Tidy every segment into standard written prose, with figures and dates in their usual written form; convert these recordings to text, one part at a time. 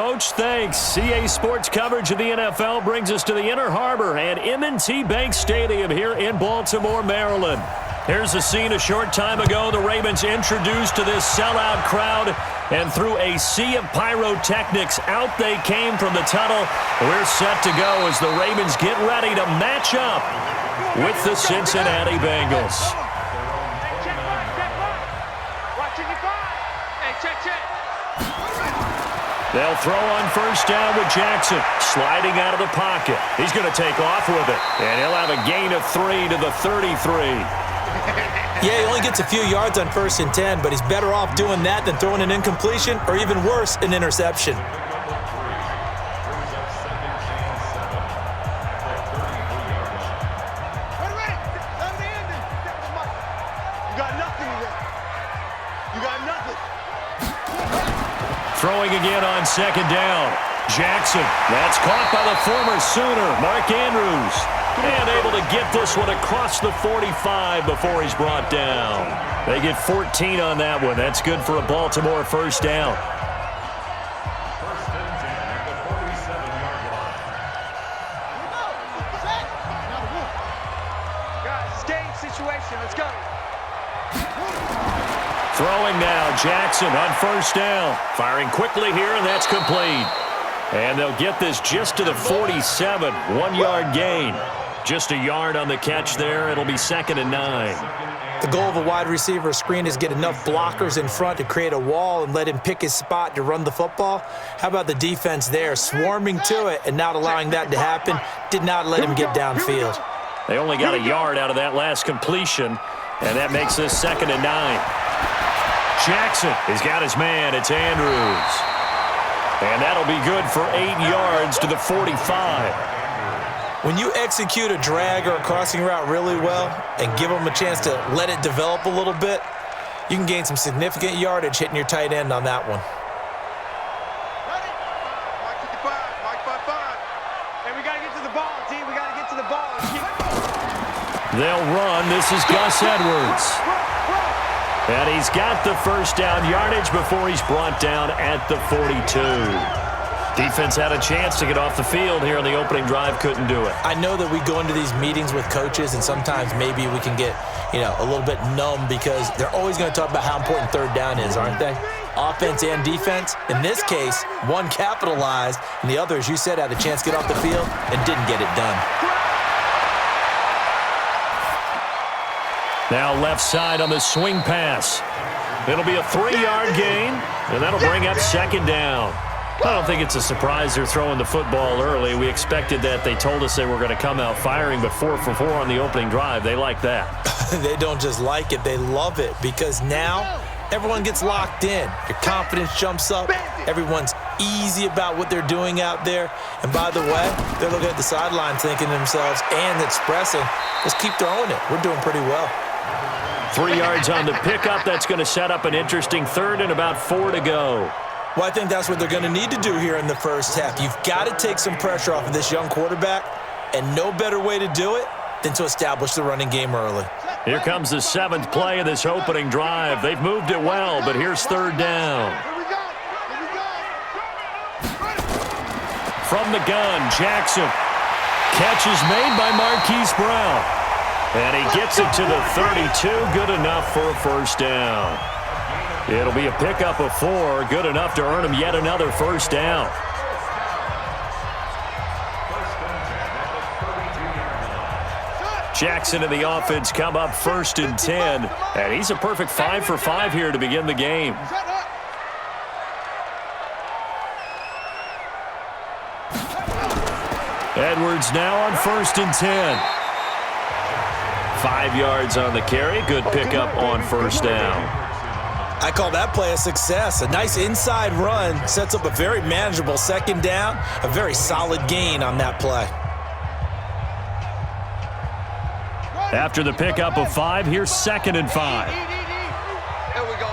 Coach. Thanks. CA Sports coverage of the NFL brings us to the Inner Harbor at M&T Bank Stadium here in Baltimore, Maryland. Here's the scene a short time ago. The Ravens introduced to this sellout crowd, and through a sea of pyrotechnics, out they came from the tunnel. We're set to go as the Ravens get ready to match up with the Cincinnati Bengals. They'll throw on first down with Jackson, sliding out of the pocket. He's going to take off with it, and he'll have a gain of 3 to the 33. Yeah, he only gets a few yards on 1st and 10, but he's better off doing that than throwing an incompletion or, even worse, an interception. Throwing again on 2nd down. Jackson, that's caught by the former Sooner, Mark Andrews. And able to get this one across the 45 before he's brought down. They get 14 on that one. That's good for a Baltimore first down. Guys, it's game situation. Let's go. Throwing now, Jackson on first down. Firing quickly here, and that's complete. And they'll get this just to the 47, 1-yard gain. Just a yard on the catch there. It'll be 2nd and 9. The goal of a wide receiver screen is get enough blockers in front to create a wall and let him pick his spot to run the football. How about the defense there, swarming to it and not allowing that to happen? Did not let him get downfield. They only got a yard out of that last completion, and that makes this 2nd and 9. Jackson, he's got his man. It's Andrews. And that'll be good for 8 yards to the 45. When you execute a drag or a crossing route really well and give them a chance to let it develop a little bit, you can gain some significant yardage hitting your tight end on that one. Ready? Mike 55, Mike 55. And we got to get to the ball, team. We got to get to the ball. They'll run. This is Gus Edwards. And he's got the first down yardage before he's brought down at the 42. Defense had a chance to get off the field here on the opening drive, couldn't do it. I know that we go into these meetings with coaches, and sometimes maybe we can get, a little bit numb because they're always going to talk about how important 3rd down is, aren't they? Offense and defense. In this case, one capitalized, and the other, as you said, had a chance to get off the field and didn't get it done. Now left side on the swing pass. It'll be a 3-yard gain, and that'll bring up 2nd down. I don't think it's a surprise they're throwing the football early. We expected that. They told us they were going to come out firing, but 4 for 4 on the opening drive. They like that. They don't just like it, they love it, because now everyone gets locked in. Your confidence jumps up. Everyone's easy about what they're doing out there. And by the way, they're looking at the sideline thinking to themselves and expressing, let's keep throwing it. We're doing pretty well. 3 yards on the pickup. That's going to set up an interesting 3rd and about 4 to go. Well, I think that's what they're going to need to do here in the first half. You've got to take some pressure off of this young quarterback, and no better way to do it than to establish the running game early. Here comes the 7th play of this opening drive. They've moved it well, but here's 3rd down. From the gun, Jackson. Catch is made by Marquise Brown. And he gets it to the 32. Good enough for a first down. It'll be a pickup of 4. Good enough to earn him yet another first down. Jackson and the offense come up 1st and 10. And he's a perfect 5 for 5 here to begin the game. Edwards now on 1st and 10. 5 yards on the carry. Good pickup on first down. I call that play a success. A nice inside run sets up a very manageable 2nd down. A very solid gain on that play. After the pickup of 5, here's 2nd and 5. Here we go.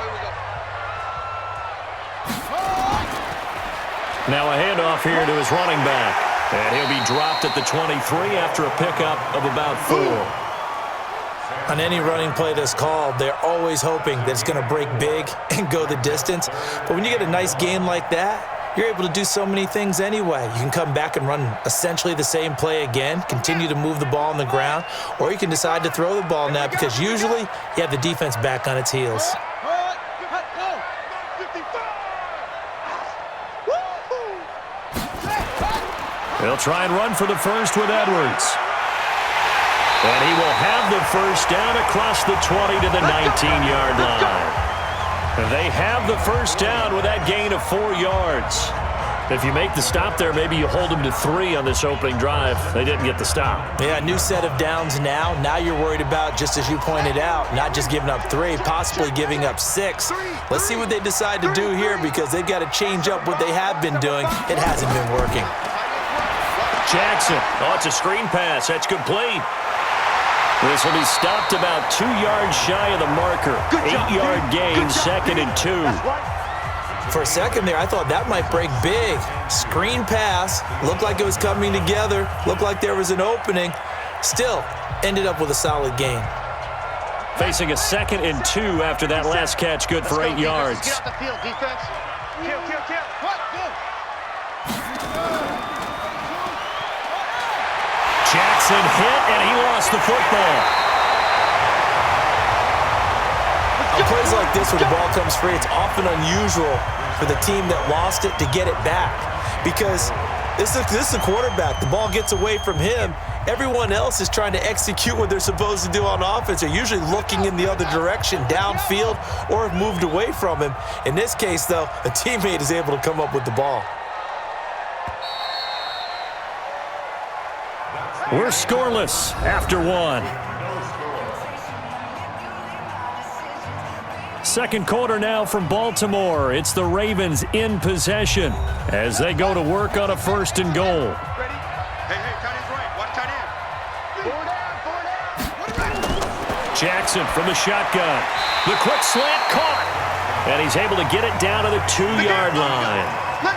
Now a handoff here to his running back. And he'll be dropped at the 23 after a pickup of about 4. On any running play that's called, they're always hoping that it's going to break big and go the distance. But when you get a nice gain like that, you're able to do so many things anyway. You can come back and run essentially the same play again, continue to move the ball on the ground, or you can decide to throw the ball now because usually you have the defense back on its heels. They'll try and run for the first with Edwards. And he will have the first down across the 20 to the 19-yard line. They have the first down with that gain of 4 yards. If you make the stop there, maybe you hold them to 3 on this opening drive. They didn't get the stop. Yeah, new set of downs now. Now you're worried about, just as you pointed out, not just giving up 3, possibly giving up 6. Let's see what they decide to do here because they've got to change up what they have been doing. It hasn't been working. Jackson. Oh, it's a screen pass. That's complete. This will be stopped about 2 yards shy of the marker. 8-yard gain, 2nd and 2. For a second there, I thought that might break big. Screen pass. Looked like it was coming together. Looked like there was an opening. Still, ended up with a solid gain. Facing a 2nd and 2 after that last catch, good for 8 yards. Get off the field, defense. Kill. What? Jackson hit, and he lost the football. On plays like this where the ball comes free, it's often unusual for the team that lost it to get it back because this is a quarterback. The ball gets away from him. Everyone else is trying to execute what they're supposed to do on offense. They're usually looking in the other direction, downfield, or have moved away from him. In this case, though, a teammate is able to come up with the ball. We're scoreless after 1. Second quarter now from Baltimore. It's the Ravens in possession as they go to work on a 1st and goal. Ready? Hey, tight end's right. Watch tight end. Jackson from the shotgun. The quick slant caught. And he's able to get it down to the 2-yard line.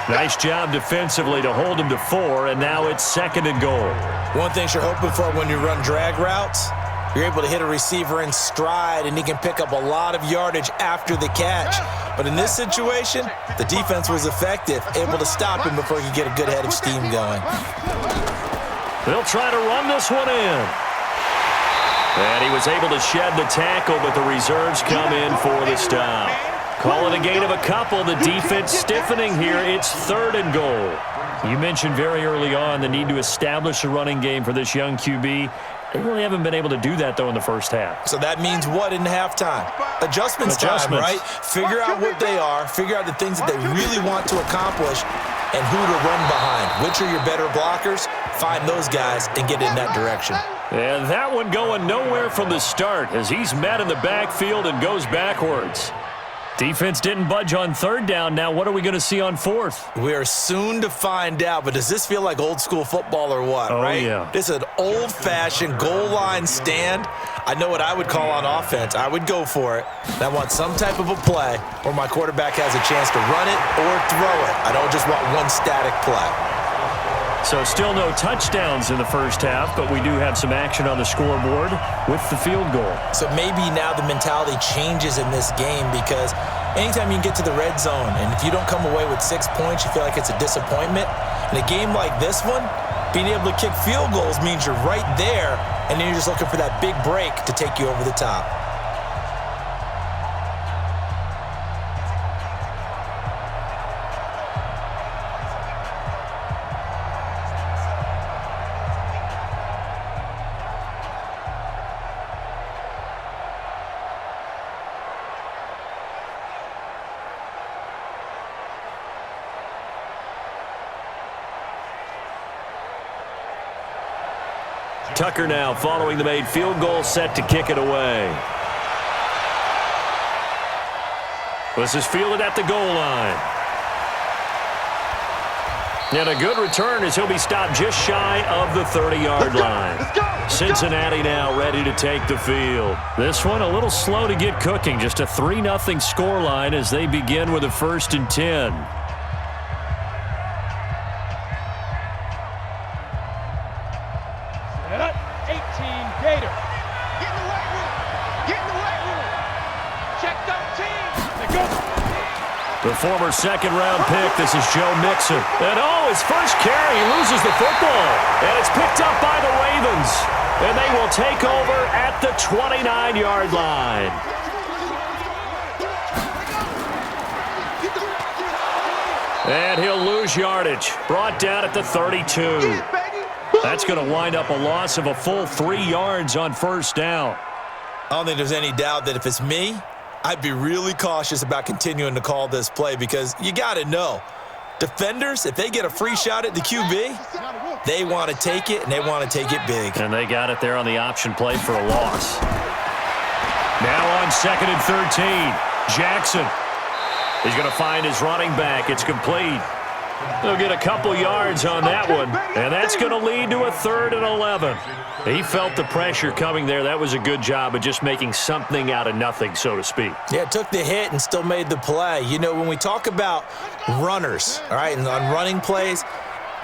Nice job defensively to hold him to 4, and now it's 2nd and goal. One thing you're hoping for when you run drag routes, you're able to hit a receiver in stride, and he can pick up a lot of yardage after the catch. But in this situation, the defense was effective, able to stop him before he could get a good head of steam going. They'll try to run this one in. And he was able to shed the tackle, but the reserves come in for the stop. Call it a gain of a couple. The defense stiffening here. It's 3rd and goal. You mentioned very early on the need to establish a running game for this young QB. They really haven't been able to do that, though, in the first half. So that means what in halftime? Adjustments time, right? Figure out what they are, figure out the things that they really want to accomplish, and who to run behind. Which are your better blockers? Find those guys and get in that direction. And that one going nowhere from the start as he's met in the backfield and goes backwards. Defense didn't budge on 3rd down. Now what are we going to see on 4th? We are soon to find out, but does this feel like old school football or what, right? Yeah. This is an old-fashioned goal line stand. I know what I would call on offense. I would go for it. I want some type of a play where my quarterback has a chance to run it or throw it. I don't just want one static play. So still no touchdowns in the first half, but we do have some action on the scoreboard with the field goal. So maybe now the mentality changes in this game because anytime you can get to the red zone, and if you don't come away with 6 points, you feel like it's a disappointment. In a game like this one, being able to kick field goals means you're right there, and then you're just looking for that big break to take you over the top. Tucker now following the made field goal, set to kick it away. This is fielded at the goal line. And a good return as he'll be stopped just shy of the 30-yard line. Cincinnati now ready to take the field. This one a little slow to get cooking. Just a 3-0 scoreline as they begin with a 1st and 10. The former second-round pick. This is Joe Mixon. And, his first carry, he loses the football. And it's picked up by the Ravens. And they will take over at the 29-yard line. And he'll lose yardage. Brought down at the 32. That's going to wind up a loss of a full 3 yards on first down. I don't think there's any doubt that if it's me, I'd be really cautious about continuing to call this play because you got to know, defenders, if they get a free shot at the QB, they want to take it, and they want to take it big. And they got it there on the option play for a loss. Now on 2nd and 13, Jackson. He's going to find his running back. It's complete. They'll get a couple yards on that one, and that's going to lead to a 3rd and 11. He felt the pressure coming there. That was a good job of just making something out of nothing, so to speak. Yeah, took the hit and still made the play. You know, when we talk about runners, all right, and on running plays,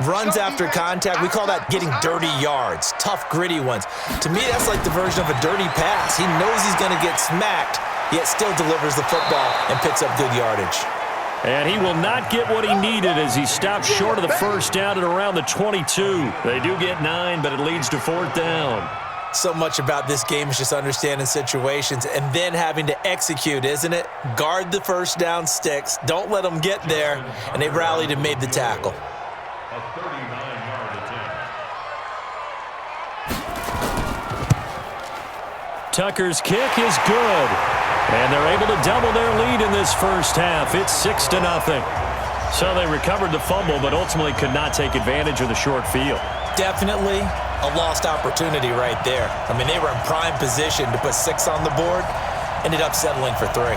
runs after contact, we call that getting dirty yards, tough, gritty ones. To me, that's like the version of a dirty pass. He knows he's going to get smacked, yet still delivers the football and picks up good yardage. And he will not get what he needed as he stopped short of the first down at around the 22. They do get 9, but it leads to 4th down. So much about this game is just understanding situations and then having to execute, isn't it? Guard the first down sticks. Don't let them get there. And they rallied and made the tackle. A 39-yard attempt. Tucker's kick is good. And they're able to double their lead in this first half. It's 6-0. So they recovered the fumble, but ultimately could not take advantage of the short field. Definitely a lost opportunity right there. I mean, they were in prime position to put 6 on the board, ended up settling for 3.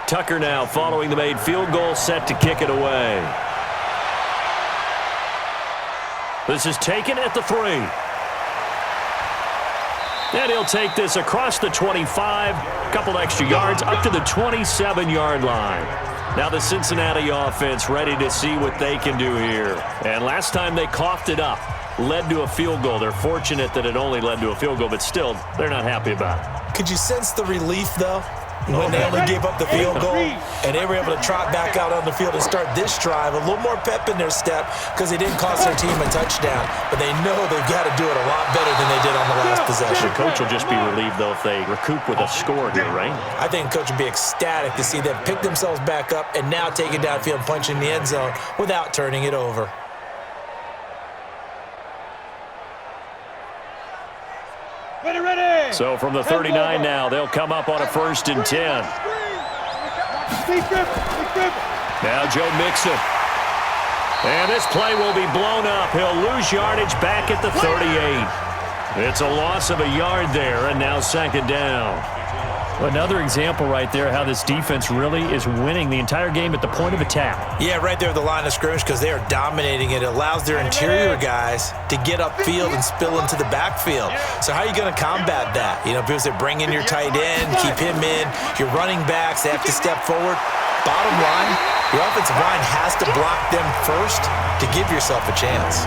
Tucker now following the made field goal, set to kick it away. This is taken at the 3. And he'll take this across the 25, a couple extra yards, up to the 27-yard line. Now the Cincinnati offense ready to see what they can do here. And last time they coughed it up, led to a field goal. They're fortunate that it only led to a field goal, but still, they're not happy about it. Could you sense the relief, though? When they only gave up the field goal, and they were able to trot back out on the field and start this drive, a little more pep in their step because they didn't cost their team a touchdown, but they know they've got to do it a lot better than they did on the last possession. The coach will just be relieved, though, if they recoup with a score here, right? I think the coach would be ecstatic to see them pick themselves back up and now take it downfield and punch in the end zone without turning it over. Ready. So from the 39 now, they'll come up on a 1st and 10. Now Joe Mixon. And this play will be blown up. He'll lose yardage back at the 38. It's a loss of a yard there, and now 2nd down. Another example right there how this defense really is winning the entire game at the point of attack. Yeah, right there at the line of scrimmage because they are dominating it. It allows their interior guys to get upfield and spill into the backfield. So how are you going to combat that? You know, because they bring in your tight end, keep him in. Your running backs, they have to step forward. Bottom line, your offensive line has to block them first to give yourself a chance.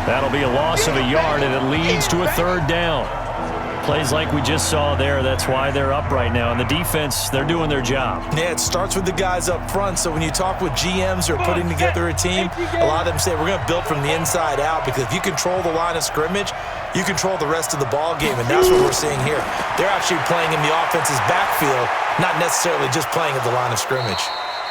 That'll be a loss of a yard, and it leads to a 3rd down. Plays like we just saw there, that's why they're up right now. And the defense, they're doing their job. Yeah, it starts with the guys up front. So when you talk with GMs who are putting together a team, a lot of them say we're going to build from the inside out because if you control the line of scrimmage, you control the rest of the ball game, and that's what we're seeing here. They're actually playing in the offense's backfield, not necessarily just playing at the line of scrimmage.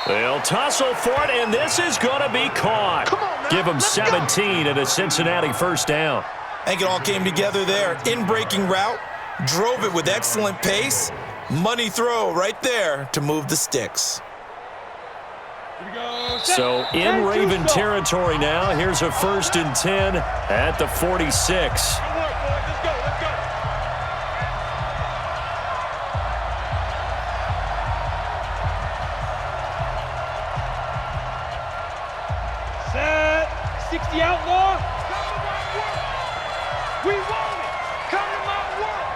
They'll tussle for it, and this is going to be caught. Give them 17 at a Cincinnati 1st down. I think it all came together there. In-breaking route, drove it with excellent pace. Money throw right there to move the sticks. So in Raven territory now, here's a 1st and 10 at the 46. 360 outlaw. We want it. Come to my world.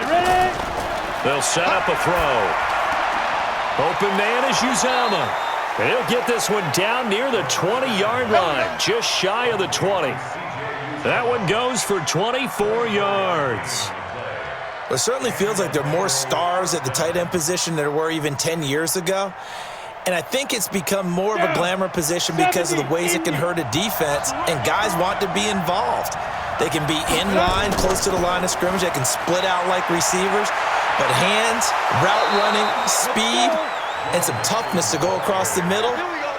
Ready? They'll set up a throw. Open man is Uzama. And he'll get this one down near the 20-yard line, just shy of the 20. That one goes for 24 yards. It certainly feels like there are more stars at the tight end position than there were even 10 years ago. And I think it's become more of a glamour position because of the ways it can hurt a defense, and guys want to be involved. They can be in line, close to the line of scrimmage. They can split out like receivers. But hands, route running, speed, and some toughness to go across the middle,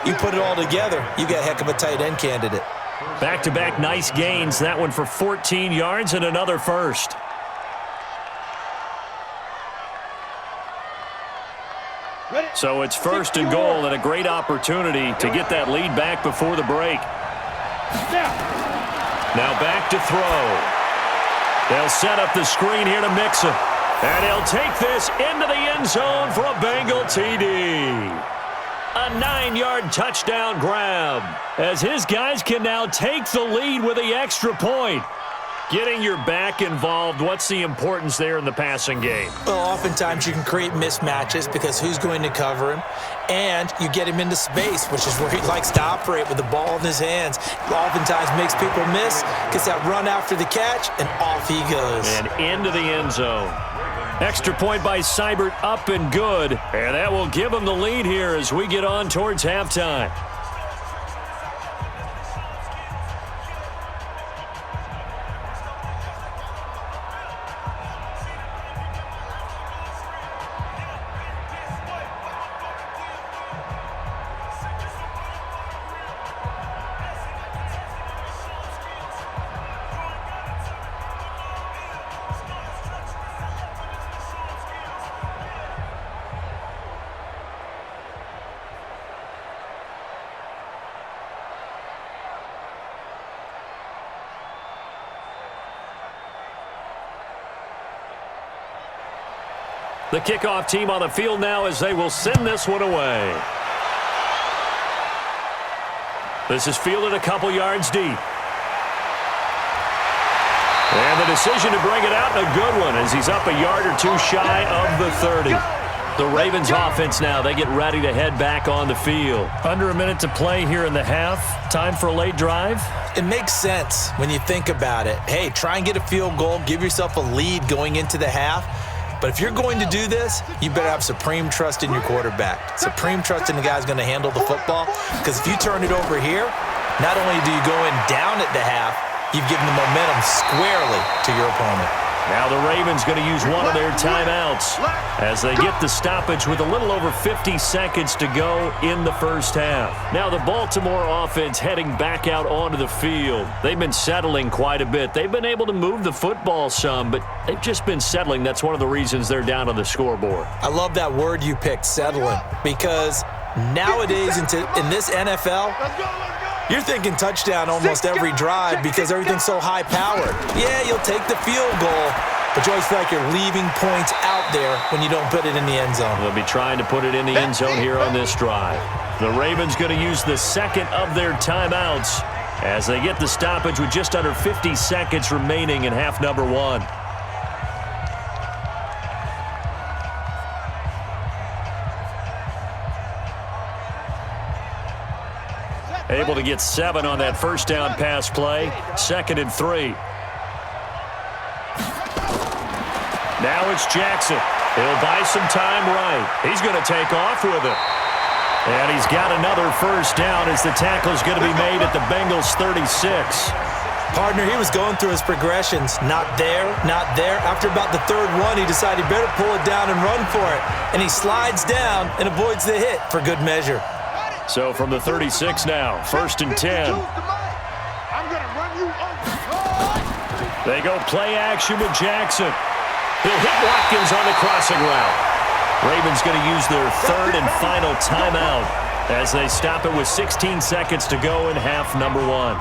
you put it all together, you got a heck of a tight end candidate. Back-to-back nice gains. That one for 14 yards and another first. So it's first and goal and a great opportunity to get that lead back before the break. Now back to throw. They'll set up the screen here to Mixon. And he'll take this into the end zone for a Bengal TD. A 9-yard touchdown grab as his guys can now take the lead with the extra point. Getting your back involved, what's the importance there in the passing game? Well, oftentimes you can create mismatches because who's going to cover him? And you get him into space, which is where he likes to operate with the ball in his hands. Oftentimes makes people miss, gets that run after the catch, and off he goes. And into the end zone. Extra point by Seibert, up and good. And that will give him the lead here as we get on towards halftime. The kickoff team on the field now as they will send this one away. This is fielded a couple yards deep. And the decision to bring it out, a good one, as he's up a yard or two shy of the 30. The Ravens offense now, they get ready to head back on the field. Under a minute to play here in the half. Time for a late drive. It makes sense when you think about it. Hey, try and get a field goal, give yourself a lead going into the half. But if you're going to do this, you better have supreme trust in your quarterback. Supreme trust in the guy who's going to handle the football. Because if you turn it over here, not only do you go in down at the half, you've given the momentum squarely to your opponent. Now the Ravens going to use one of their timeouts as they get the stoppage with a little over 50 seconds to go in the first half. Now the Baltimore offense heading back out onto the field. They've been settling quite a bit. They've been able to move the football some, but they've just been settling. That's one of the reasons they're down on the scoreboard. I love that word you picked, settling, because nowadays in this NFL, you're thinking touchdown almost every drive because everything's so high-powered. Yeah, you'll take the field goal, but you always feel like you're leaving points out there when you don't put it in the end zone. They'll be trying to put it in the end zone here on this drive. The Ravens going to use the second of their timeouts as they get the stoppage with just under 50 seconds remaining in half number one. Able to get 7 on that first down pass play. 2nd and 3. Now it's Jackson. He'll buy some time right. He's going to take off with it. And he's got another first down as the tackle's going to be made at the Bengals 36. Partner, he was going through his progressions. Not there, not there. After about the third one, he decided he better pull it down and run for it. And he slides down and avoids the hit for good measure. So from the 36 now, 1st and 10. They go play action with Jackson. He'll hit Watkins on the crossing route. Ravens going to use their 3rd and final timeout as they stop it with 16 seconds to go in half number one.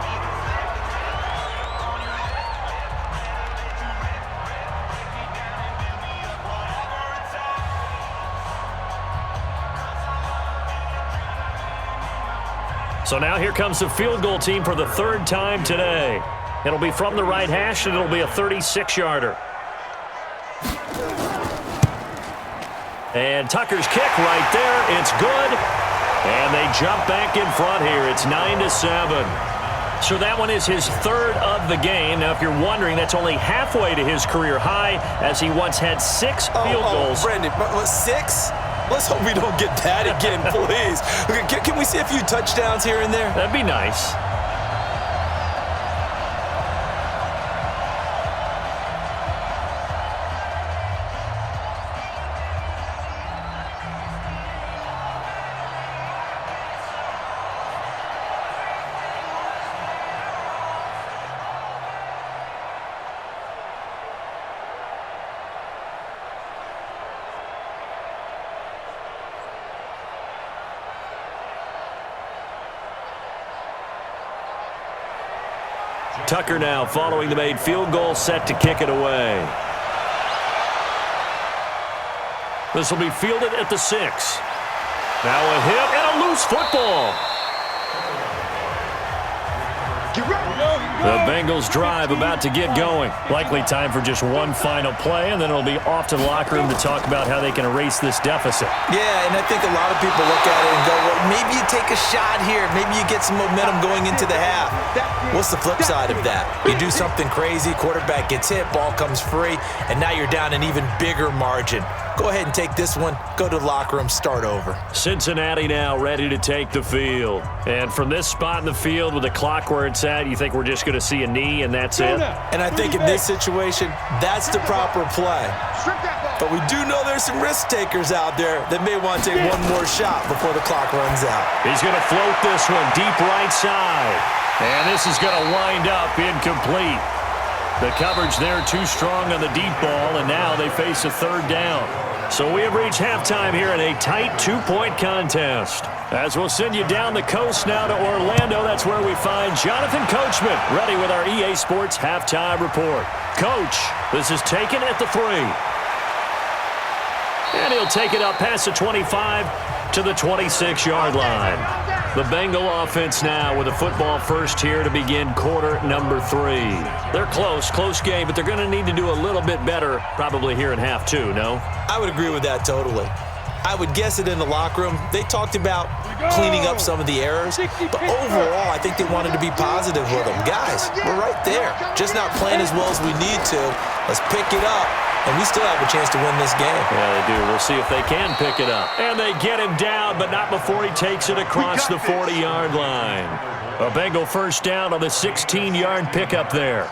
So now here comes the field goal team for the third time today. It'll be from the right hash, and it'll be a 36-yarder. And Tucker's kick right there. It's good. And they jump back in front here. It's 9-7. So that one is his third of the game. Now, if you're wondering, that's only halfway to his career high, as he once had 6 field goals. Brendan, 6? Let's hope we don't get that again, please. Can we see a few touchdowns here and there? That'd be nice. Tucker now following the made field goal, set to kick it away. This will be fielded at the 6. Now a hit and a loose football. The Bengals drive about to get going. Likely time for just one final play, and then it'll be off to the locker room to talk about how they can erase this deficit. Yeah, and I think a lot of people look at it and go, well, maybe you take a shot here. Maybe you get some momentum going into the half. What's the flip side of that? You do something crazy, quarterback gets hit, ball comes free, and now you're down an even bigger margin. Go ahead and take this one, go to the locker room, start over. Cincinnati now ready to take the field. And from this spot in the field with the clock where it's at, you think we're just going to see a knee and that's it? And I think in this situation, that's the proper play. But we do know there's some risk takers out there that may want to take one more shot before the clock runs out. He's going to float this one deep right side. And this is going to wind up incomplete. The coverage there too strong on the deep ball, and now they face a third down. So we have reached halftime here in a tight 2-point contest. As we'll send you down the coast now to Orlando, that's where we find Jonathan Coachman, ready with our EA Sports Halftime Report. Coach, this is taken at the 3. And he'll take it up past the 25 to the 26-yard line. The Bengal offense now with a football first here to begin quarter number 3. They're close game, but they're going to need to do a little bit better probably here in half 2, no? I would agree with that totally. I would guess it in the locker room. They talked about cleaning up some of the errors, but overall, I think they wanted to be positive with them. Guys, we're right there. Just not playing as well as we need to. Let's pick it up, and we still have a chance to win this game. Yeah, they do. We'll see if they can pick it up. And they get him down, but not before he takes it across the 40-yard line. A Bengal first down on the 16-yard pickup there.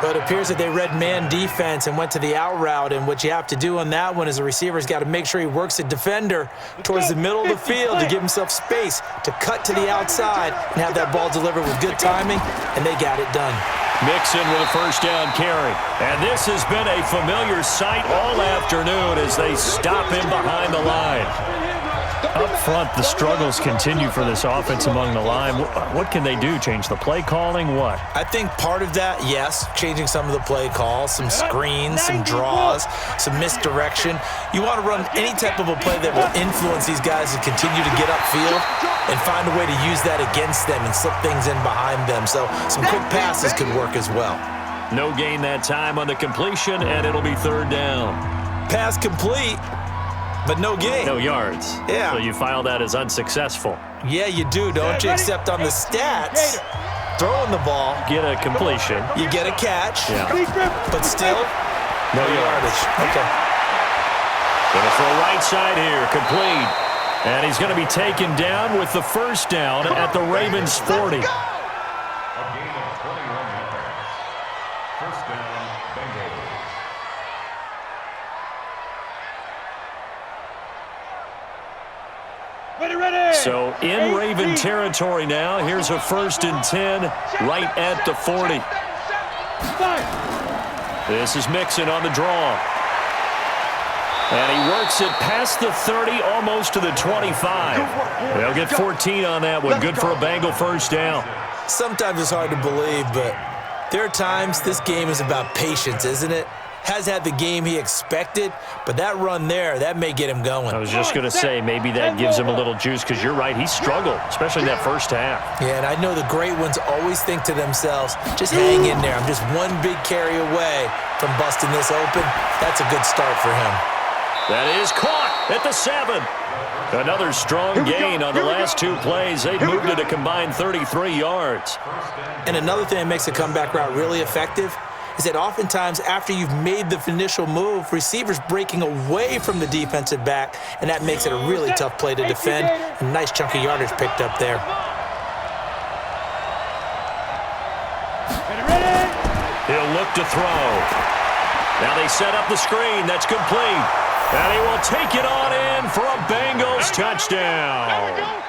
But it appears that they read man defense and went to the out route, and what you have to do on that one is the receiver's got to make sure he works the defender towards the middle of the field to give himself space to cut to the outside and have that ball delivered with good timing, and they got it done. Mixon with a first down carry. And this has been a familiar sight all afternoon as they stop him behind the line. Up front, the struggles continue for this offense among the line. What can they do? Change the play calling? What? I think part of that, yes, changing some of the play calls, some screens, some draws, some misdirection. You want to run any type of a play that will influence these guys to continue to get upfield and find a way to use that against them and slip things in behind them. So some quick passes could work as well. No gain that time on the completion, and it'll be third down. Pass complete. But no gain. No yards. Yeah. So you file that as unsuccessful. Yeah, you do, don't you? Except on the stats, throwing the ball. Get a completion. You get a catch. Yeah. But still, no yardage. Okay. Going to throw right side here. Complete. And he's going to be taken down with the first down at the Ravens 40. So in Raven territory now. Here's a 1st and 10 right at the 40. This is Mixon on the draw. And he works it past the 30, almost to the 25. They'll get 14 on that one. Good for a Bengal first down. Sometimes it's hard to believe, but there are times this game is about patience, isn't it? has had the game he expected, but that run there, that may get him going. I was just going to say, maybe that gives him a little juice, because you're right, he struggled, especially in that first half. Yeah, and I know the great ones always think to themselves, just hang in there. I'm just one big carry away from busting this open. That's a good start for him. That is caught at the 7. Another strong gain on the last 2 plays. They've moved it a combined 33 yards. And another thing that makes a comeback route really effective is that oftentimes after you've made the initial move, receivers breaking away from the defensive back, and that makes it a really tough play to defend. A nice chunk of yardage picked up there. He'll look to throw. Now they set up the screen. That's complete. And he will take it on in for a Bengals touchdown.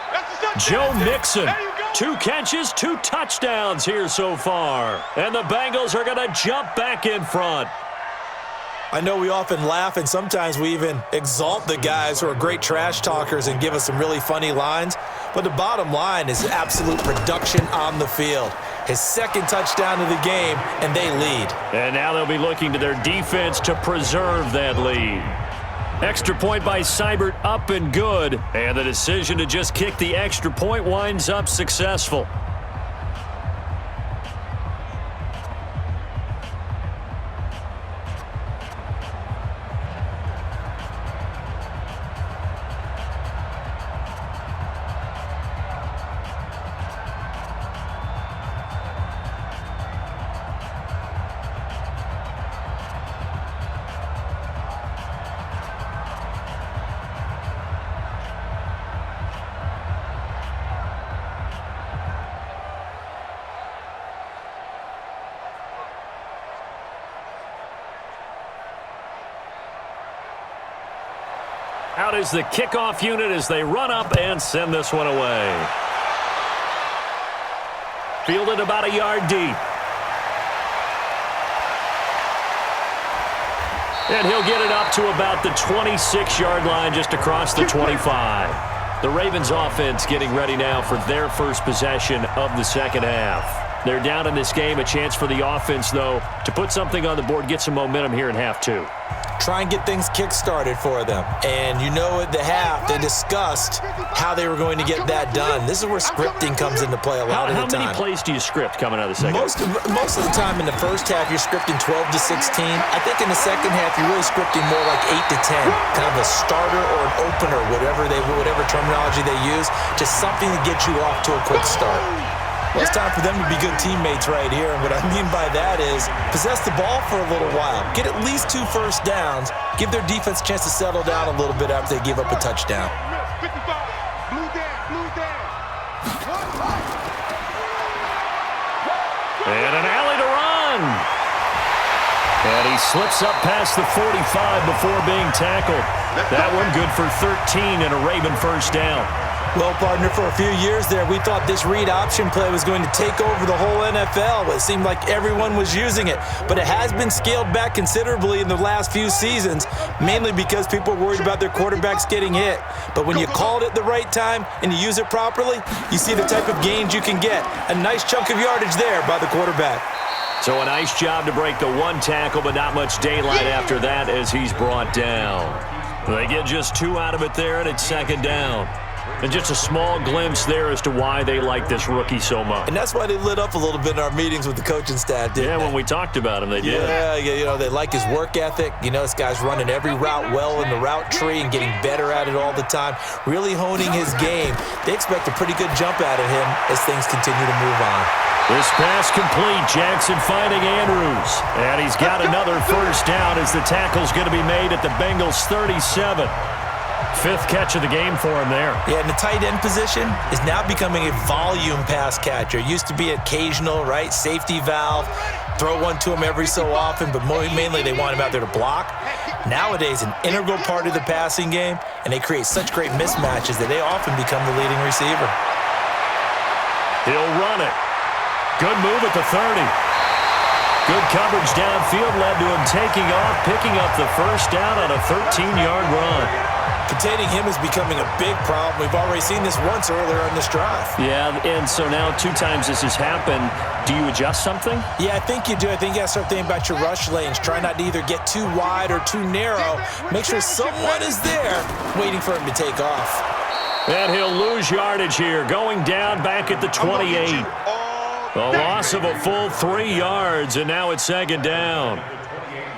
Joe Mixon, 2 catches, 2 touchdowns here so far. And the Bengals are going to jump back in front. I know we often laugh, and sometimes we even exalt the guys who are great trash talkers and give us some really funny lines. But the bottom line is absolute production on the field. His 2nd touchdown of the game, and they lead. And now they'll be looking to their defense to preserve that lead. Extra point by Seibert, up and good. And the decision to just kick the extra point winds up successful. Out is the kickoff unit as they run up and send this one away. Fielded about a yard deep. And he'll get it up to about the 26-yard line, just across the 25. The Ravens offense getting ready now for their first possession of the second half. They're down in this game. A chance for the offense, though, to put something on the board, get some momentum here in half 2. Try and get things kick-started for them. And you know at the half, they discussed how they were going to get that done. This is where scripting comes into play a lot of the time. How many plays do you script coming out of the second half? Most of the time in the first half, you're scripting 12 to 16. I think in the second half, you're really scripting more like 8 to 10. Kind of a starter or an opener, whatever terminology they use. Just something to get you off to a quick start. Well, it's time for them to be good teammates right here. And what I mean by that is possess the ball for a little while. Get at least 2 first downs. Give their defense a chance to settle down a little bit after they give up a touchdown. And an alley to run. And he slips up past the 45 before being tackled. That one good for 13 and a Raven first down. Well, partner, for a few years there, we thought this read option play was going to take over the whole NFL. It seemed like everyone was using it. But it has been scaled back considerably in the last few seasons, mainly because people are worried about their quarterbacks getting hit. But when you call it at the right time and you use it properly, you see the type of gains you can get. A nice chunk of yardage there by the quarterback. So a nice job to break the 1 tackle, but not much daylight after that as he's brought down. They get just 2 out of it there, and it's 2nd down. And just a small glimpse there as to why they like this rookie so much. And that's why they lit up a little bit in our meetings with the coaching staff, didn't they? When we talked about him, they did. Yeah, they like his work ethic. You know, this guy's running every route well in the route tree and getting better at it all the time, really honing his game. They expect a pretty good jump out of him as things continue to move on. This pass complete. Jackson finding Andrews. And he's got another first down as the tackle's going to be made at the Bengals 37. 5th catch of the game for him there. Yeah, and the tight end position is now becoming a volume pass catcher. It used to be occasional, right? Safety valve, throw one to him every so often, but mainly they want him out there to block. Nowadays, an integral part of the passing game, and they create such great mismatches that they often become the leading receiver. He'll run it. Good move at the 30. Good coverage downfield led to him taking off, picking up the first down on a 13-yard run. Containing him is becoming a big problem. We've already seen this once earlier in this drive. Yeah, and so now 2 times this has happened. Do you adjust something? Yeah, I think you do. I think you got to start thinking about your rush lanes. Try not to either get too wide or too narrow. Make sure someone is there waiting for him to take off. And he'll lose yardage here, going down back at the 28. A loss of a full 3 yards, and now it's second down.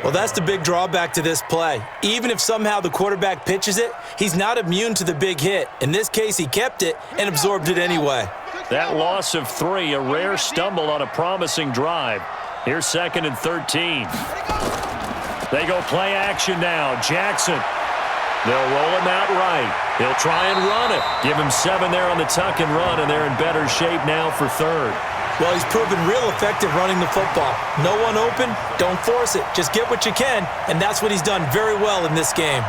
Well, that's the big drawback to this play. Even if somehow the quarterback pitches it, he's not immune to the big hit. In this case, he kept it and absorbed it anyway. That loss of 3, a rare stumble on a promising drive. Here's 2nd and 13. They go play action now. Jackson. They'll roll him out right. He'll try and run it. Give him 7 there on the tuck and run, and they're in better shape now for 3rd. Well, he's proven real effective running the football. No one open, don't force it. Just get what you can, and that's what he's done very well in this game.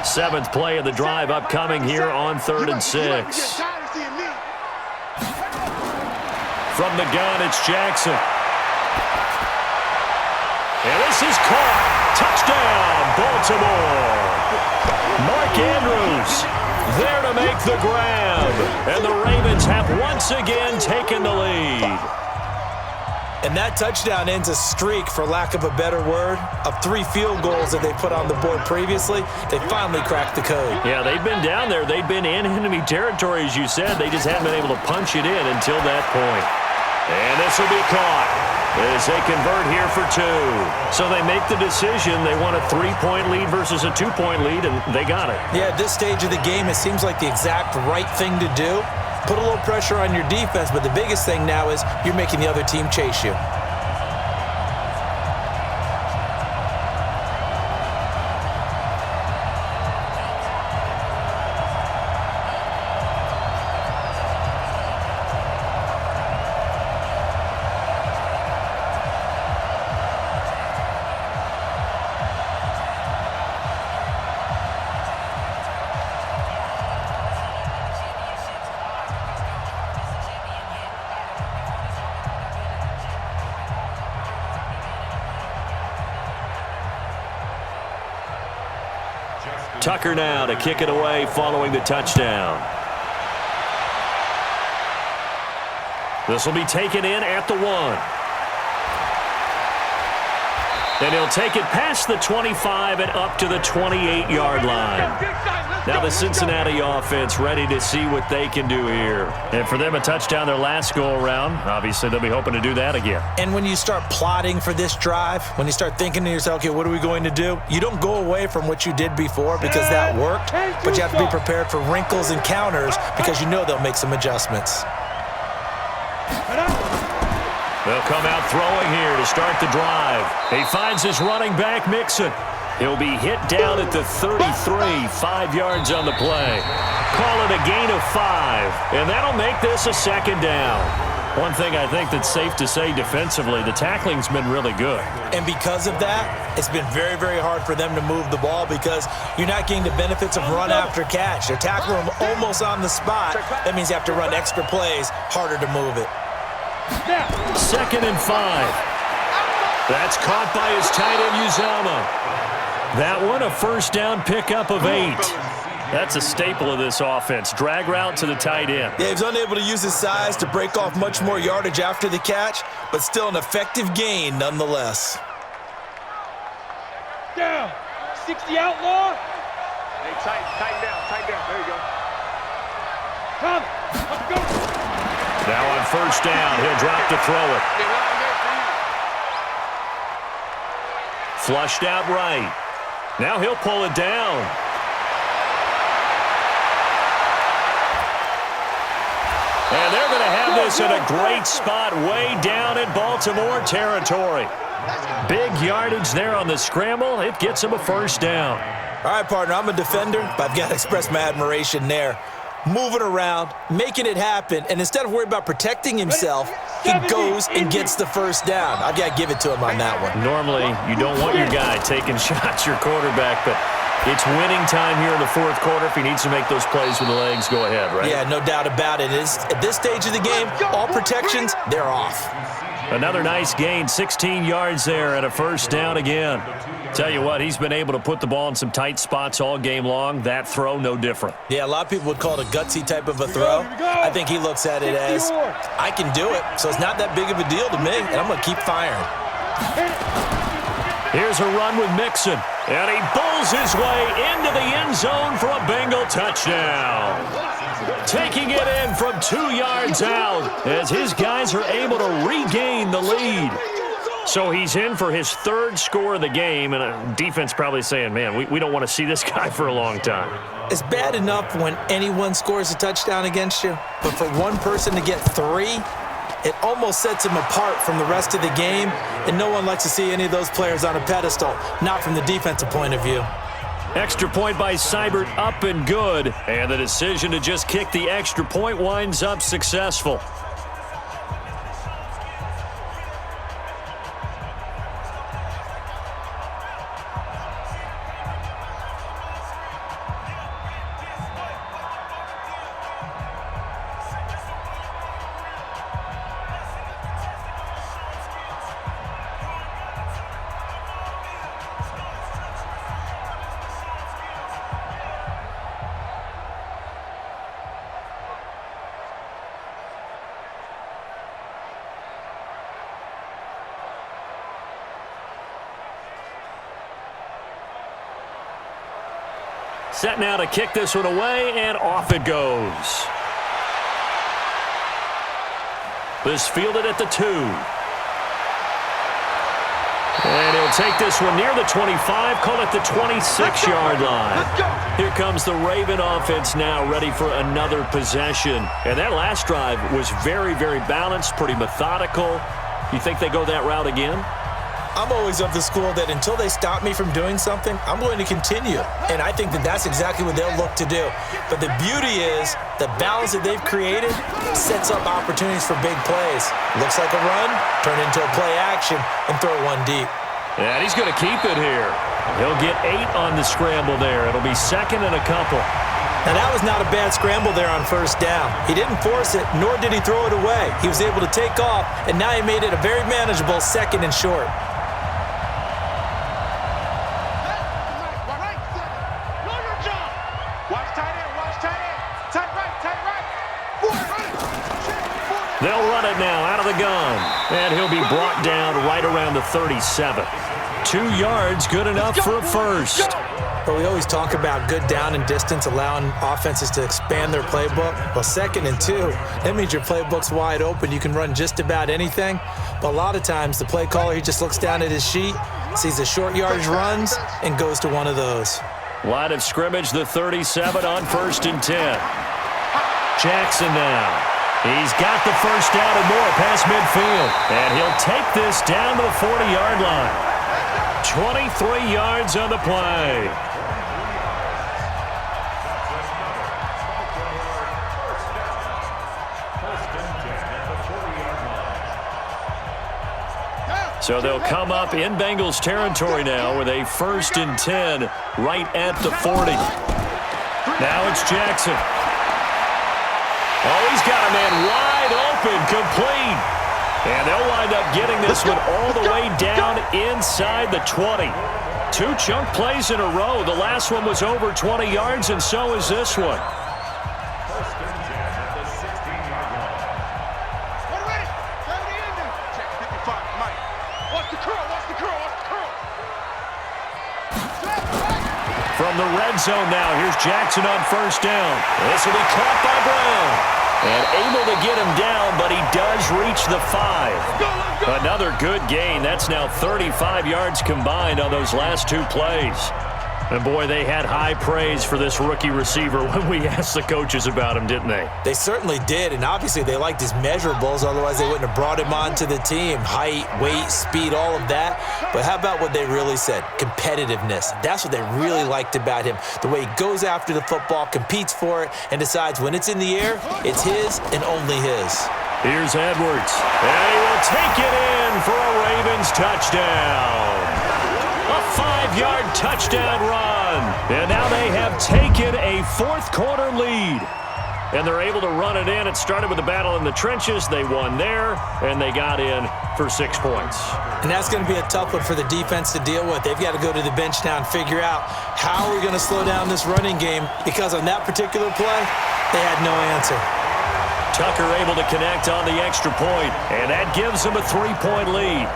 7th play of the drive upcoming here on 3rd and 6. From the gun, it's Jackson. And this is caught. Touchdown, Baltimore. Mark Andrews there to make the grab. And the Ravens have once again taken the lead. And that touchdown ends a streak, for lack of a better word, of 3 field goals that they put on the board previously. They finally cracked the code. Yeah, they've been down there. They've been in enemy territory, as you said. They just haven't been able to punch it in until that point. And this will be caught as they convert here for 2. So they make the decision. They want a 3-point lead versus a 2-point lead, and they got it. Yeah, at this stage of the game, it seems like the exact right thing to do. Put a little pressure on your defense, but the biggest thing now is you're making the other team chase you. Tucker now to kick it away following the touchdown. This will be taken in at the 1. And he'll take it past the 25 and up to the 28-yard line. Now the Cincinnati offense ready to see what they can do here. And for them, a touchdown their last go-around. Obviously, they'll be hoping to do that again. And when you start plotting for this drive, when you start thinking to yourself, okay, what are we going to do? You don't go away from what you did before because that worked, but you have to be prepared for wrinkles and counters because you know they'll make some adjustments. They'll come out throwing here to start the drive. He finds his running back, Mixon. He'll be hit down at the 33, 5 yards on the play. Call it a gain of 5, and that'll make this a 2nd down. One thing I think that's safe to say defensively, the tackling's been really good. And because of that, it's been very, very hard for them to move the ball because you're not getting the benefits of run after catch. They're tackling them almost on the spot. That means you have to run extra plays, harder to move it. 2nd and 5. That's caught by his tight end, Uzomah. That one, a first down pickup of 8. That's a staple of this offense. Drag route to the tight end. Yeah, he's unable to use his size to break off much more yardage after the catch, but still an effective gain nonetheless. Down. 60 outlaw. Hey, tighten down. There you go. Come. Let's go. Now on first down, he'll drop to throw it. Flushed out right. Now he'll pull it down. And they're going to have this in a great spot way down in Baltimore territory. Big yardage there on the scramble. It gets him a first down. All right, partner, I'm a defender, but I've got to express my admiration there. Moving around, making it happen, and instead of worrying about protecting himself, he goes and gets the first down. I've got to give it to him on that one. Normally, you don't want your guy taking shots, your quarterback, but it's winning time here in the 4th quarter. If he needs to make those plays with the legs, go ahead, right? Yeah, no doubt about it. At this stage of the game, all protections, they're off. Another nice gain, 16 yards there and a first down again. Tell you what, he's been able to put the ball in some tight spots all game long. That throw, no different. Yeah, a lot of people would call it a gutsy type of a throw. I think he looks at it as, I can do it, so it's not that big of a deal to me, and I'm going to keep firing. Here's a run with Mixon, and he bowls his way into the end zone for a Bengal touchdown. Taking it in from 2 yards out as his guys are able to regain the lead. So he's in for his third score of the game, and defense probably saying, man, we don't want to see this guy for a long time. It's bad enough when anyone scores a touchdown against you, but for one person to get 3, it almost sets him apart from the rest of the game, and no one likes to see any of those players on a pedestal, not from the defensive point of view. Extra point by Seibert, up and good, and the decision to just kick the extra point winds up successful. Set now to kick this one away, and off it goes. This fielded at the 2. And he'll take this one near the 25, call it the 26-yard line. Here comes the Raven offense now, ready for another possession. And that last drive was very, very balanced, pretty methodical. You think they go that route again? I'm always of the school that until they stop me from doing something, I'm going to continue. And I think that that's exactly what they'll look to do. But the beauty is the balance that they've created sets up opportunities for big plays. Looks like a run, turn into a play action, and throw one deep. And he's going to keep it here. He'll get 8 on the scramble there. It'll be second and a couple. Now, that was not a bad scramble there on first down. He didn't force it, nor did he throw it away. He was able to take off, and now he made it a very manageable second and short. They'll run it now out of the gun, and he'll be brought down right around the 37. 2 yards, good enough for a first. But we always talk about good down and distance, allowing offenses to expand their playbook. Well, 2nd and 2, that means your playbook's wide open. You can run just about anything. But a lot of times, the play caller, he just looks down at his sheet, sees the short yardage runs, and goes to one of those. Line of scrimmage, the 37 on 1st and 10. Jackson now. He's got the first down and more past midfield. And he'll take this down to the 40-yard line. 23 yards on the play. So they'll come up in Bengals territory now with a 1st and 10 right at the 40. Now it's Jackson. Oh, he's got a man wide open, complete. And they'll wind up getting this one all the way down inside the 20. 2 chunk plays in a row. The last one was over 20 yards, and so is this one. From the red zone now, here's Jackson on 1st down. This will be caught by Brown. And able to get him down, but he does reach the 5. Another good gain. That's now 35 yards combined on those last 2 plays. And, boy, they had high praise for this rookie receiver when we asked the coaches about him, didn't they? They certainly did, and obviously they liked his measurables. Otherwise, they wouldn't have brought him onto the team. Height, weight, speed, all of that. But how about what they really said? Competitiveness. That's what they really liked about him. The way he goes after the football, competes for it, and decides when it's in the air, it's his and only his. Here's Edwards, and he will take it in for a Ravens touchdown. A 5-yard touchdown run. And now they have taken a 4th quarter lead. and they're able to run it in. It started with a battle in the trenches. They won there, and they got in for 6 points. And that's going to be a tough one for the defense to deal with. They've got to go to the bench now and figure out how we're going to slow down this running game, because on that particular play, they had no answer. Tucker able to connect on the extra point, and that gives them a 3-point lead.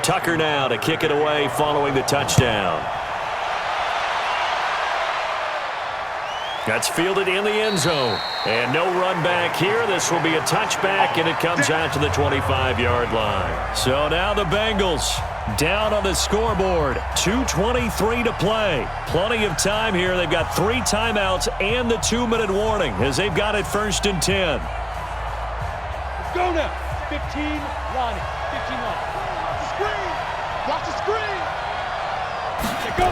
Tucker now to kick it away following the touchdown. That's fielded in the end zone. And no run back here. This will be a touchback, and it comes out to the 25-yard line. So now the Bengals down on the scoreboard. 2:23 to play. Plenty of time here. They've got 3 timeouts and the 2-minute warning as they've got it 1st and 10. Let's go now. 15 line. 15 line. Screen. Watch the screen. Get go.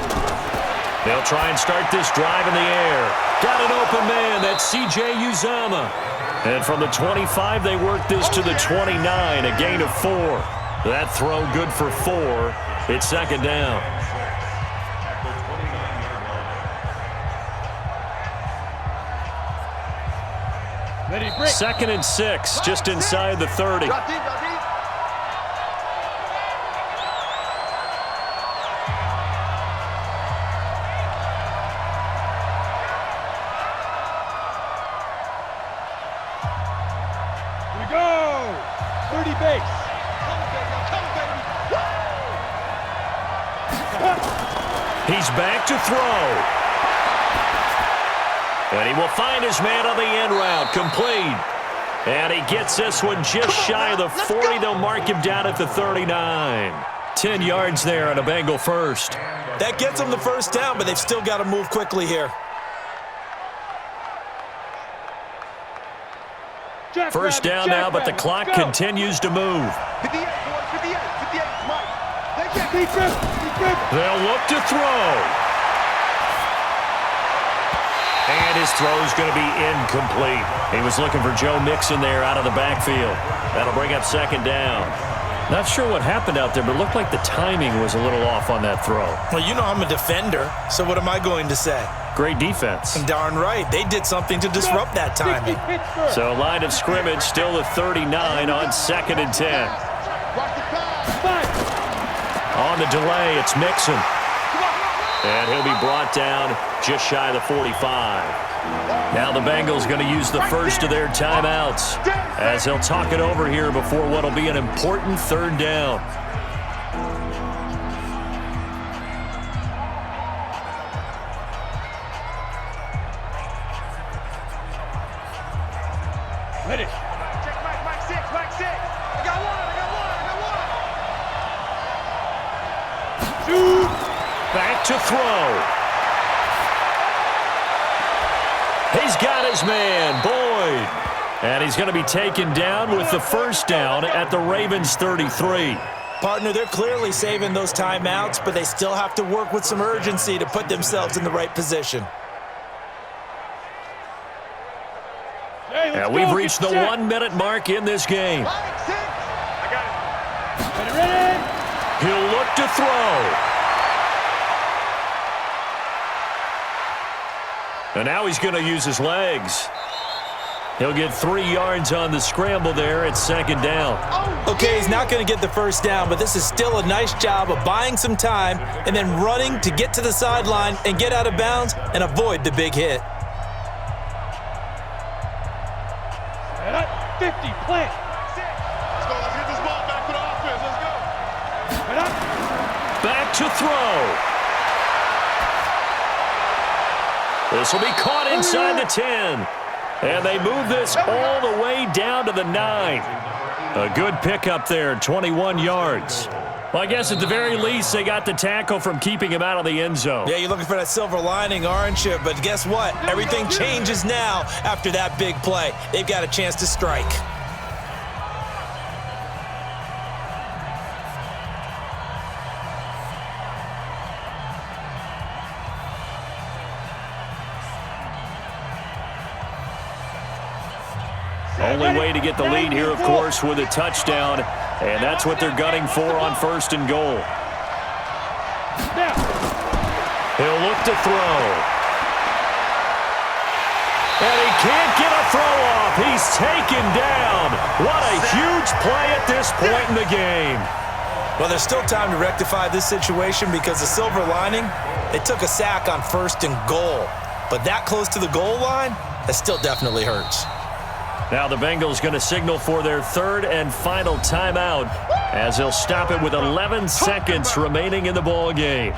They'll try and start this drive in the air. Got an open man. That's C.J. Uzomah. And from the 25, they work this to the 29, a gain of 4. That throw good for 4. It's 2nd down. Ready, break. 2nd and 6, just inside the 30. Drop deep, drop deep. Here we go. 30 base. He's back to throw. And he will find his man on the end route, complete. And he gets this one just shy of the 40. They'll mark him down at the 39. 10 yards there on a Bengal first. That gets them the 1st down, but they've still got to move quickly here. First down now, but the clock continues to move. 58, boys, 58, 58, Mike. They can't defense. They'll look to throw. And his throw is going to be incomplete. He was looking for Joe Mixon there out of the backfield. That'll bring up 2nd down. Not sure what happened out there, but it looked like the timing was a little off on that throw. Well, you know I'm a defender, so what am I going to say? Great defense. Darn right. They did something to disrupt that timing. So line of scrimmage still the 39 on 2nd and 10. On the delay, it's Mixon. And he'll be brought down just shy of the 45. Now the Bengals going to use the first of their timeouts as they'll talk it over here before what will be an important 3rd down. Ready. Check Mike 6, Mike 6. I got one. Shoot. Back to throw. He's got his man, Boyd. And he's going to be taken down with the 1st down at the Ravens' 33. Partner, they're clearly saving those timeouts, but they still have to work with some urgency to put themselves in the right position. And we've reached the 1-minute mark in this game. I got it. Ready. He'll look to throw. And now he's going to use his legs. He'll get 3 yards on the scramble there at 2nd down. Okay, he's not going to get the 1st down, but this is still a nice job of buying some time and then running to get to the sideline and get out of bounds and avoid the big hit. 50, plant. Let's go. Let's get this ball back for the offense. Let's go. Back to throw. This will be caught inside the 10. And they move this all the way down to the 9. A good pickup there, 21 yards. Well, I guess at the very least, they got the tackle from keeping him out of the end zone. Yeah, you're looking for that silver lining, aren't you? But guess what? Everything changes now after that big play. They've got a chance to strike. Only way to get the lead here, of course, with a touchdown, and that's what they're gunning for on 1st and goal. He'll look to throw. And he can't get a throw off. He's taken down. What a huge play at this point in the game. Well, there's still time to rectify this situation because the silver lining, they took a sack on 1st and goal. But that close to the goal line, that still definitely hurts. Now the Bengals going to signal for their 3rd and final timeout as they'll stop it with 11 seconds remaining in the ball game.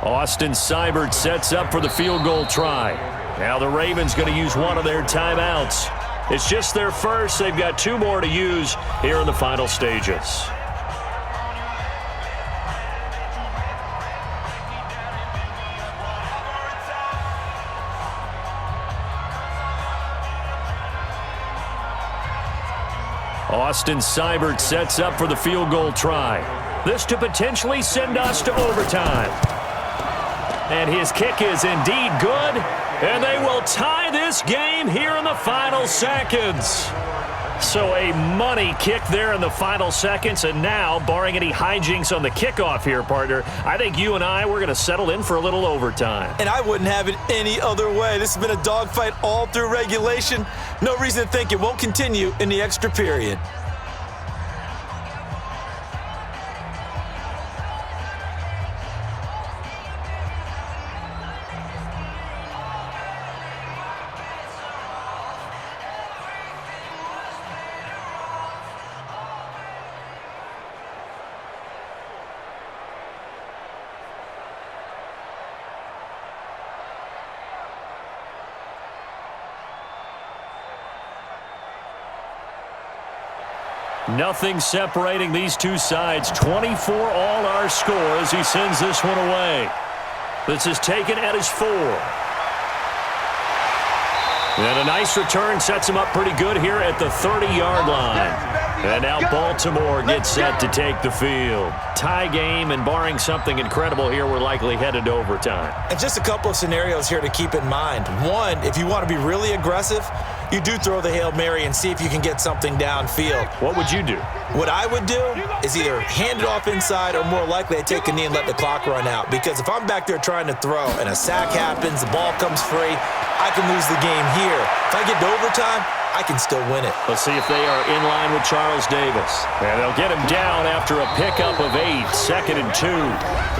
Austin Seibert sets up for the field goal try. Now the Ravens going to use one of their timeouts. It's just their first. They've got 2 more to use here in the final stages. Austin Seibert sets up for the field goal try. This to potentially send us to overtime. And his kick is indeed good. And they will tie this game here in the final seconds. So a money kick there in the final seconds. And now, barring any hijinks on the kickoff here, partner, I think you and I, we're going to settle in for a little overtime. And I wouldn't have it any other way. This has been a dogfight all through regulation. No reason to think it won't continue in the extra period. Nothing separating these two sides. 24 all our score as he sends this one away. This is taken at his 4. And a nice return sets him up pretty good here at the 30-yard line. And now Baltimore gets set to take the field. Tie game, and barring something incredible here, we're likely headed to overtime. And just a couple of scenarios here to keep in mind. One, if you want to be really aggressive, you do throw the Hail Mary and see if you can get something downfield. What would you do? What I would do is either hand it off inside or more likely I take a knee and let the clock run out. Because if I'm back there trying to throw and a sack happens, the ball comes free, I can lose the game here. If I get to overtime, I can still win it. Let's see if they are in line with Charles Davis. And they'll get him down after a pickup of 8, 2nd and 2.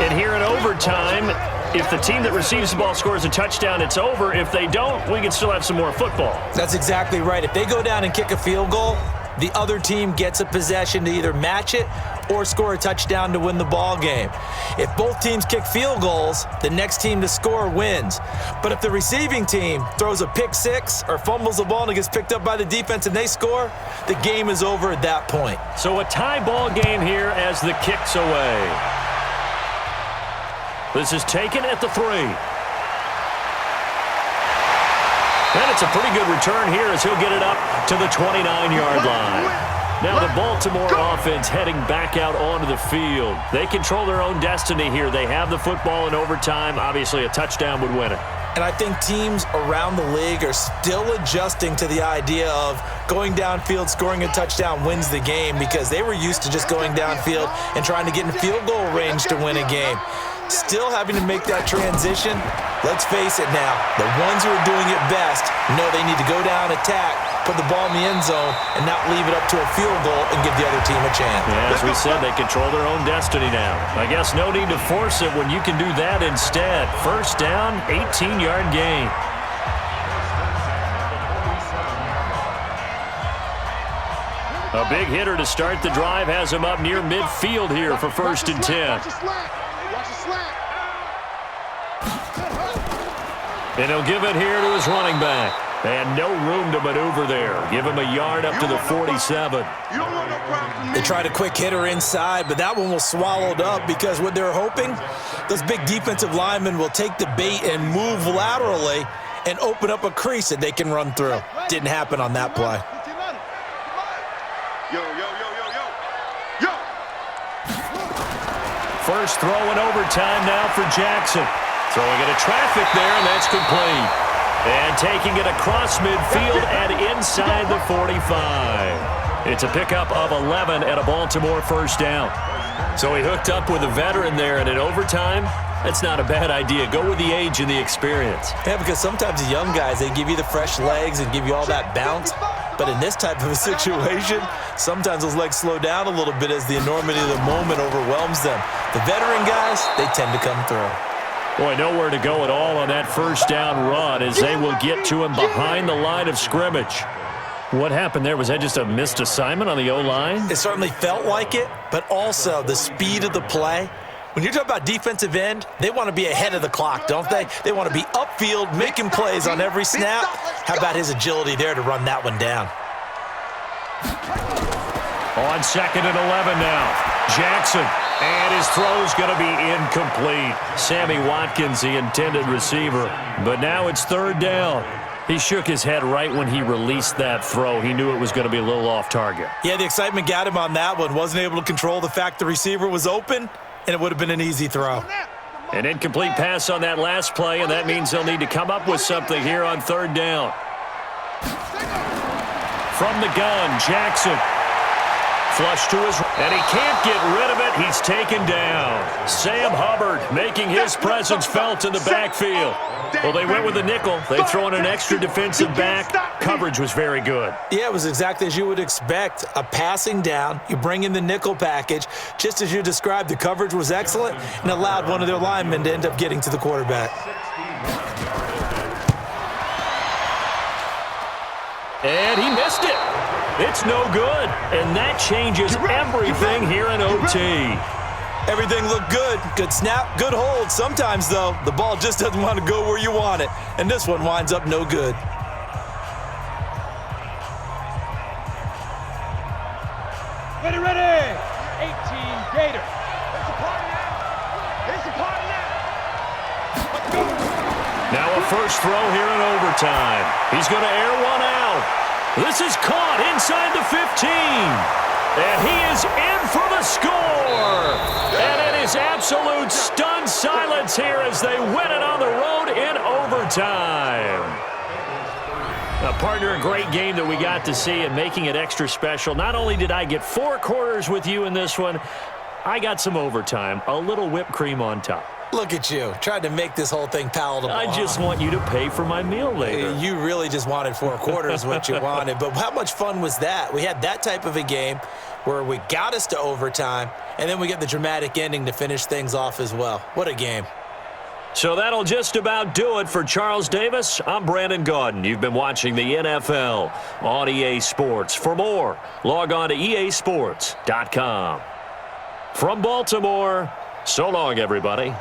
And here in overtime, if the team that receives the ball scores a touchdown, it's over. If they don't, we can still have some more football. That's exactly right. If they go down and kick a field goal, the other team gets a possession to either match it or score a touchdown to win the ball game. If both teams kick field goals, the next team to score wins. But if the receiving team throws a pick six or fumbles the ball and it gets picked up by the defense and they score, the game is over at that point. So a tie ball game here as the kick's away. This is taken at the 3. And it's a pretty good return here as he'll get it up to the 29-yard line. Now the Baltimore offense heading back out onto the field. They control their own destiny here. They have the football in overtime. Obviously, a touchdown would win it. And I think teams around the league are still adjusting to the idea of going downfield, scoring a touchdown wins the game, because they were used to just going downfield and trying to get in field goal range to win a game. Still having to make that transition. Let's face it now, the ones who are doing it best know they need to go down, attack, put the ball in the end zone, and not leave it up to a field goal and give the other team a chance. Yeah, as we said, they control their own destiny now. I guess no need to force it when you can do that instead. First down, 18-yard gain. A big hitter to start the drive has him up near midfield here for 1st and 10. And he'll give it here to his running back. And no room to maneuver there. Give him a yard up to the 47. They tried a quick hitter inside, but that one was swallowed up because what they're hoping, those big defensive linemen will take the bait and move laterally and open up a crease that they can run through. Didn't happen on that play. First throw in overtime now for Jackson. Throwing into traffic there, and that's complete. And taking it across midfield and inside the 45. It's a pickup of 11 and a Baltimore first down. So he hooked up with a veteran there, and in overtime, that's not a bad idea. Go with the age and the experience. Yeah, because sometimes the young guys, they give you the fresh legs and give you all that bounce. But in this type of a situation, sometimes those legs slow down a little bit as the enormity of the moment overwhelms them. The veteran guys, they tend to come through. Boy, nowhere to go at all on that first down run as they will get to him behind the line of scrimmage. What happened there? Was that just a missed assignment on the O-line? It certainly felt like it, but also the speed of the play. When you're talking about defensive end, they want to be ahead of the clock, don't they? They want to be upfield, making plays on every snap. How about his agility there to run that one down? On 2nd and 11 now. Jackson, and his throw's going to be incomplete. Sammy Watkins, the intended receiver, but now it's 3rd down. He shook his head right when he released that throw. He knew it was going to be a little off target. Yeah, the excitement got him on that one. Wasn't able to control the fact the receiver was open, and it would have been an easy throw. An incomplete pass on that last play, and that means they'll need to come up with something here on 3rd down. From the gun, Jackson. Flush to his, and he can't get rid of it. He's taken down. Sam Hubbard making his presence felt in the backfield. Well, they went with the nickel. They throw in an extra defensive back. Coverage was very good. Yeah, it was exactly as you would expect. A passing down. You bring in the nickel package. Just as you described, the coverage was excellent and allowed one of their linemen to end up getting to the quarterback. And he missed it. It's no good, and that changes everything here in OT. Everything looked good. Good snap, good hold. Sometimes, though, the ball just doesn't want to go where you want it, and this one winds up no good. Ready, ready. 18 Gator. It's a party now. It's a party now. Let's go. Now a first throw here in overtime. He's going to air one out. This is caught inside the 15. And he is in for the score. And it is absolute stunned silence here as they win it on the road in overtime. Now, partner, a great game that we got to see and making it extra special. Not only did I get 4 quarters with you in this one, I got some overtime, a little whipped cream on top. Look at you, trying to make this whole thing palatable. I just want you to pay for my meal later. You really just wanted 4 quarters what you wanted. But how much fun was that? We had that type of a game where we got us to overtime, and then we get the dramatic ending to finish things off as well. What a game. So that'll just about do it for Charles Davis. I'm Brandon Gaudin. You've been watching the NFL on EA Sports. For more, log on to easports.com. From Baltimore, so long, everybody.